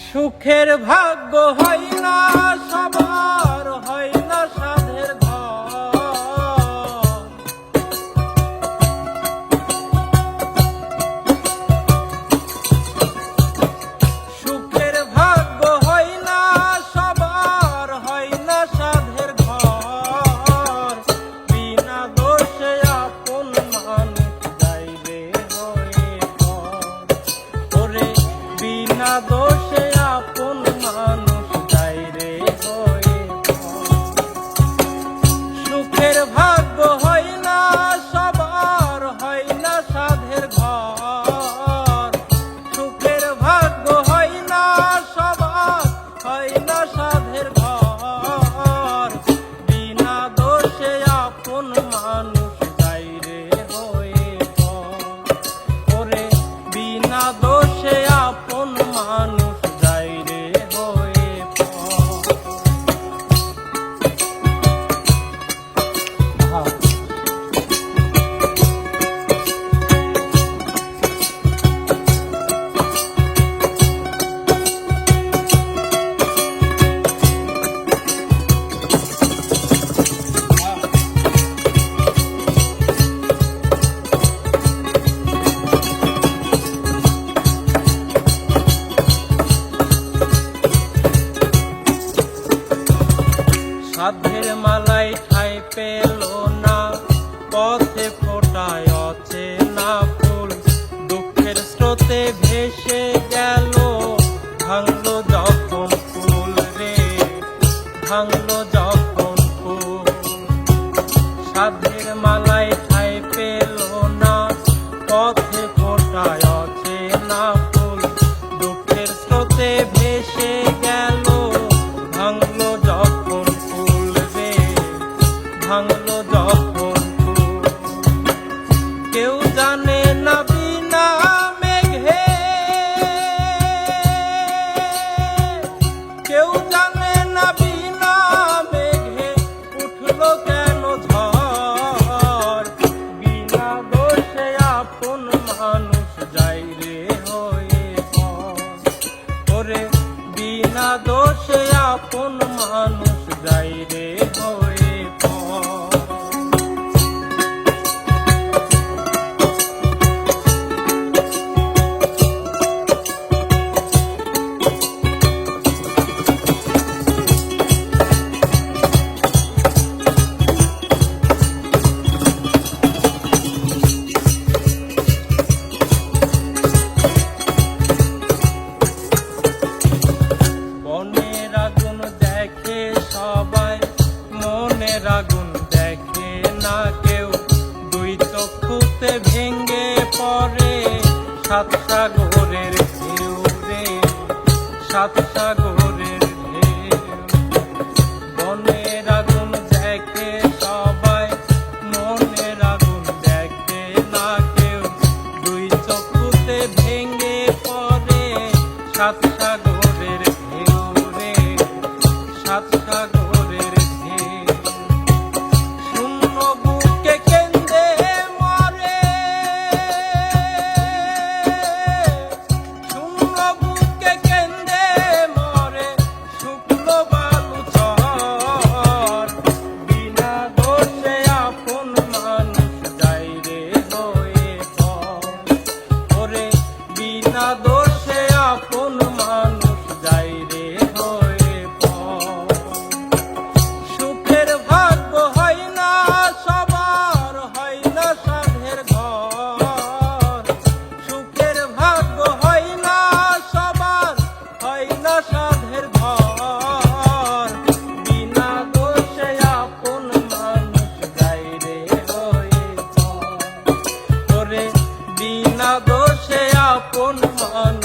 সুখের ভাগ্য হয় না সবার, হয় না সাধের ঘর। সুখের ভাগ্য হয় না সবার, হয় না সাধের ঘর। বিনা দোষে আপন মানুষ যাইবে হয়ে পর। ওরে বিনা দোষে আপন মানুষ যাইরে হয়ে পর। সুখের ভাগ্য হয় না সবার, হয় না সাধের ঘর। সুখের ভাগ্য হয় না সবার, হয় না সাধের ঘর। বিনা দোষে আপন মানুষ যাইরে হয়ে পর। ওরে বিনা দোষে আপন মানুষ যাইরে হয়ে পর। সাধের মালাই ঠাঁই পেল না, পথে ফোটায় অচেনা ফুল। দুঃখের স্রোতে ভেসে গেল, ভাঙলো যখন ফুল রে, ভাঙলো যখন ফুল। সাধের মালাই ঠাঁই পেল না, পথে ফোটায় অচেনা ফুল। দুঃখের স্রোতে ভেসে গেল, ভাঙলো যখন ফুল রে, ভাঙলো যখন ফুল। কেউ জানে না বিনা মেঘে, কেউ জানে না বিনা মেঘে উঠলো কেন ঝড়। বিনা দোষে আপন মানুষ যাইরে হয়ে পর। ওরে বিনা দোষে আপন মানুষ যাইরে হয়ে পর। বনের আগুন দেখে সবাই, মনের আগুন দেখে না কেউ। দুই চক্ষুতে ভেঙ্গে পড়ে সাত সাগরের ঢেউ রে, সাত সাগরের ঢেউ। বনের আগুন দেখে সবাই, মনের আগুন দেখে না কেউ। দুই চক্ষুতে ভেঙ্গে পড়ে সাত সাগরের ঢেউ রে, সাত সাগরের ঢেউ। শূন্য বুকে কেঁদে মরে, শূন্য বুকে কেঁদে মরে শুকনো বালু চর। বিনা দোষে আপন মানুষ যাইরে হয়ে পর। ওরে বিনা দোষে আপন মানুষ যাইরে হয়ে পর। সুখের ভাগ্য হয় না সবার, হয় না সাধের ঘর। সুখের ভাগ্য হয় না সবার, হয় না সাধের ঘর। বিনা দোষে আপন মানুষ যাইরে হয়ে পর। ওরে বিনা দোষে আপন মানুষ